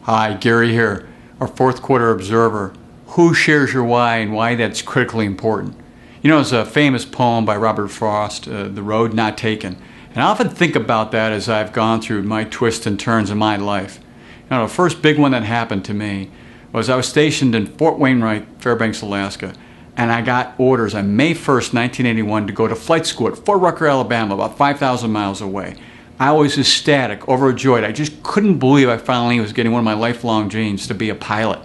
Hi, Gary here, our fourth quarter observer. Who shares your why and why that's critically important? You know, there's a famous poem by Robert Frost, The Road Not Taken. And I often think about that as I've gone through my twists and turns in my life. You know, the first big one that happened to me was I was stationed in Fort Wainwright, Fairbanks, Alaska, and I got orders on May 1st, 1981 to go to flight school at Fort Rucker, Alabama, about 5,000 miles away. I was ecstatic, overjoyed. I just couldn't believe I finally was getting one of my lifelong dreams to be a pilot.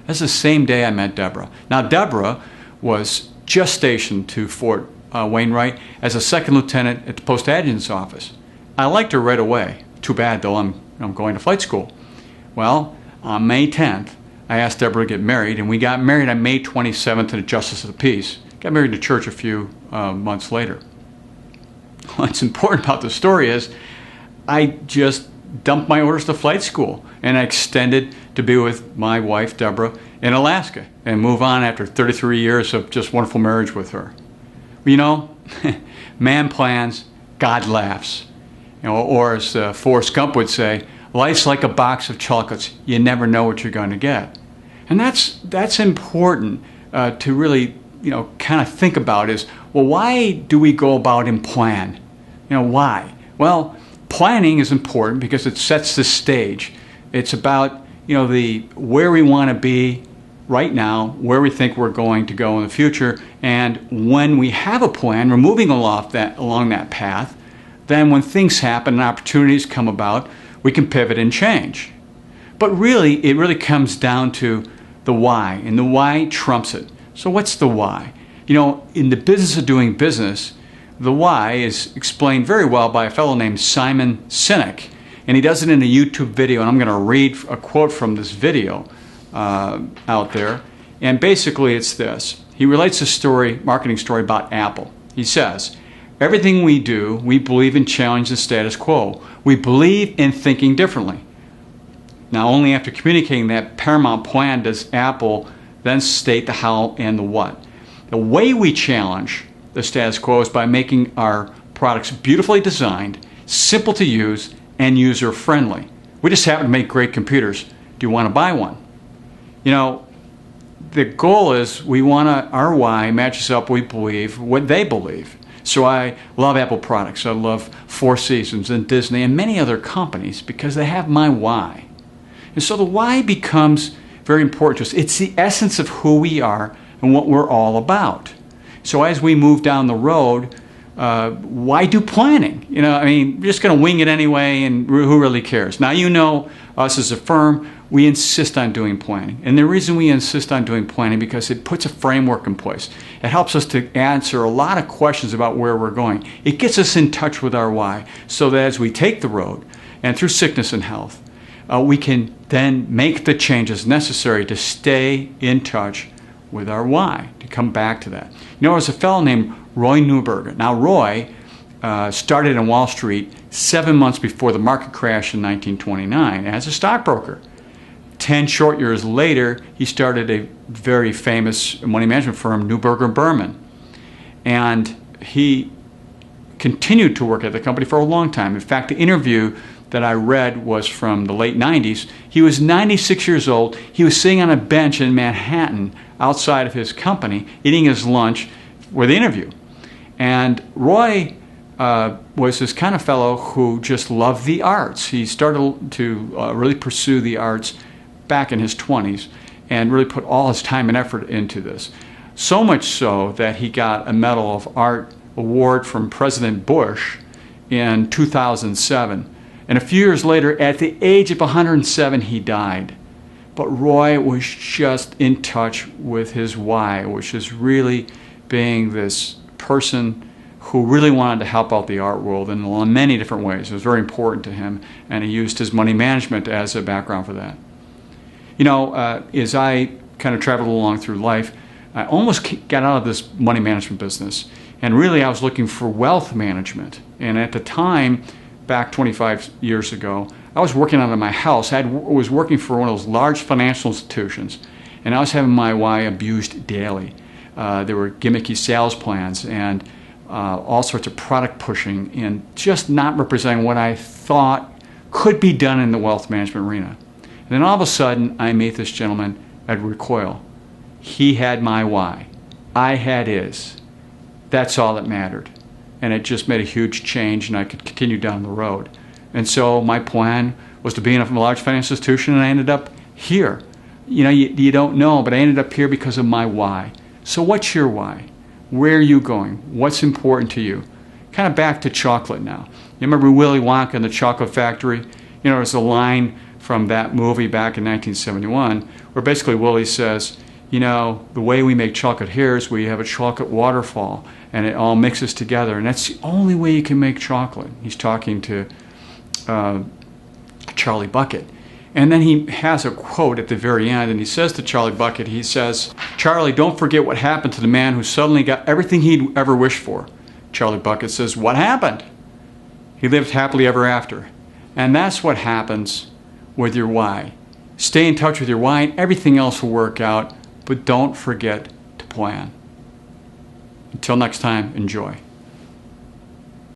That's the same day I met Deborah. Now, Deborah was just stationed to Fort Wainwright as a second lieutenant at the post adjutant's office. I liked her right away. Too bad, though, I'm going to flight school. Well, on May 10th, I asked Deborah to get married, and we got married on May 27th to the Justice of the Peace. Got married in church a few months later. What's important about the story is I just dumped my orders to flight school and I extended to be with my wife, Deborah, in Alaska and move on after 33 years of just wonderful marriage with her. You know, man plans, God laughs. You know, or as Forrest Gump would say, life's like a box of chocolates. You never know what you're going to get. And that's important to really, you know, kind of think about is, well, why do we go about and plan? You know, why? Well, planning is important because it sets the stage. It's about, you know, where we want to be right now, where we think we're going to go in the future, and when we have a plan, we're moving along that path, then when things happen and opportunities come about, we can pivot and change. But really, it really comes down to the why, and the why trumps it. So what's the why? You know, in the business of doing business, the why is explained very well by a fellow named Simon Sinek, and he does it in a YouTube video, and I'm going to read a quote from this video out there, and basically it's this. He relates a marketing story about Apple. He says, everything we do, we believe in challenging the status quo. We believe in thinking differently. Now, only after communicating that paramount plan does Apple then state the how and the what. The way we challenge the status quo is by making our products beautifully designed, simple to use, and user-friendly. We just happen to make great computers. Do you want to buy one? You know, the goal is our why matches up, we believe, what they believe. So I love Apple products. I love Four Seasons and Disney and many other companies because they have my why. And so the why becomes very important to us. It's the essence of who we are and what we're all about. So as we move down the road, why do planning? You know, I mean, we're just going to wing it anyway, and who really cares? Now, you know, us as a firm, we insist on doing planning. And the reason we insist on doing planning because it puts a framework in place. It helps us to answer a lot of questions about where we're going. It gets us in touch with our why so that as we take the road and through sickness and health, we can then make the changes necessary to stay in touch with our why, to come back to that. You know, there's a fellow named Roy Neuberger. Now, Roy started on Wall Street 7 months before the market crash in 1929 as a stockbroker. 10 short years later, he started a very famous money management firm, Neuberger Berman. And he continued to work at the company for a long time. In fact, the interview that I read was from the late 90s. He was 96 years old. He was sitting on a bench in Manhattan outside of his company, eating his lunch with the interview. And Roy was this kind of fellow who just loved the arts. He started to really pursue the arts back in his 20s and really put all his time and effort into this. So much so that he got a Medal of Art award from President Bush in 2007. And a few years later, at the age of 107, he died. But Roy was just in touch with his why, which is really being this person who really wanted to help out the art world in many different ways. It was very important to him, and he used his money management as a background for that. You know, as I kind of traveled along through life, I almost got out of this money management business. And really, I was looking for wealth management. And at the time, back 25 years ago, I was working out of my house. I was working for one of those large financial institutions, and I was having my why abused daily. There were gimmicky sales plans and all sorts of product pushing and just not representing what I thought could be done in the wealth management arena. And then all of a sudden, I meet this gentleman, Edward Coyle. He had my why. I had his. That's all that mattered. And it just made a huge change, and I could continue down the road. And so my plan was to be in a large financial institution, and I ended up here. You know, you don't know, but I ended up here because of my why. So what's your why? Where are you going? What's important to you? Kind of back to chocolate now. You remember Willy Wonka and the Chocolate Factory? You know, there's a line from that movie back in 1971 where basically Willy says, you know, the way we make chocolate here is we have a chocolate waterfall and it all mixes together, and that's the only way you can make chocolate. He's talking to Charlie Bucket. And then he has a quote at the very end, and he says to Charlie Bucket, he says, "Charlie, don't forget what happened to the man who suddenly got everything he'd ever wished for." Charlie Bucket says, "What happened?" He lived happily ever after. And that's what happens with your why. Stay in touch with your why, and everything else will work out, but don't forget to plan. Until next time, enjoy.